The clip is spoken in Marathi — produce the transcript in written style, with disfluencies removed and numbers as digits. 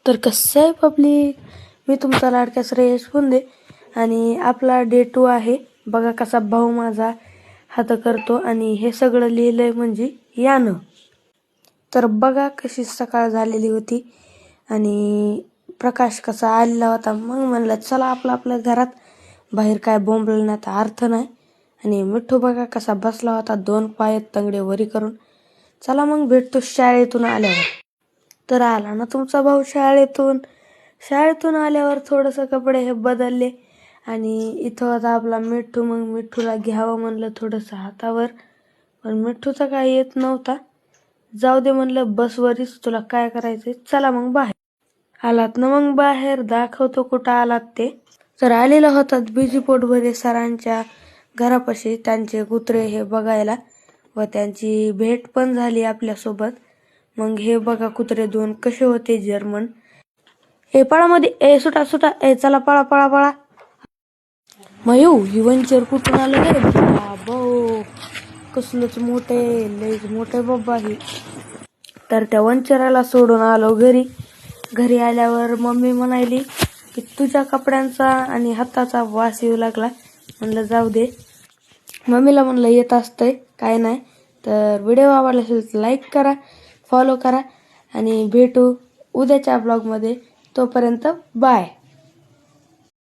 तर कसं आहे पब्लिक, मी तुमचा लाडका श्रेयस पुंदे आणि आपला डे 2 आहे. बघा कसा भाऊ माझा हात करतो आणि हे सगळं लिहिलंय म्हणजे यानं. तर बघा कशी सकाळ झालेली होती आणि प्रकाश कसा आलेला होता. मग म्हणलं चला आपल्या घरात, बाहेर काय बोंबलण्याचा अर्थ नाही. आणि मिठ्ठू बघा कसा बसला होता 2 पायात तंगडे वरी करून. चला मग भेटतो शाळेतून आल्यावर. तर आला ना तुमचा भाऊ शाळेतून आल्यावर थोडंसं कपडे हे बदलले आणि इथं होता आपला मिठ्ठू. मग मिठ्ठूला घ्यावं म्हणलं थोडंसं हातावर, पण मिठ्ठूचा काय येत नव्हता. जाऊ दे म्हणलं, बसवरीच तुला काय करायचंय, चला मग बाहेर. आलात ना मग बाहेर, दाखवतो कुठं आलात ते. तर आलेला होतात बिजी पोटभरे सरांच्या घरापाशी त्यांचे कुत्रे हे बघायला व त्यांची भेट पण झाली आपल्यासोबत. मग हे बघा कुत्रे 2 कसे होते जर्मन. पळामध्ये सुटा चला पळा. मयू ही वंचर कुठून आलं रे बाबो, कसलंच मोठे, लयच मोठे बाबा ही. तर त्या वंचराला सोडून आलो घरी आल्यावर मम्मी म्हणाली की तुझ्या कपड्यांचा आणि हाताचा वास येऊ लागला. म्हणलं जाऊ दे, मम्मीला म्हणलं येत असतंय काय नाही. तर व्हिडिओ आवडला असेल तर लाईक करा, फॉलो करा आणि भेटू उद्याच्या ब्लॉगमध्ये. तोपर्यंत बाय.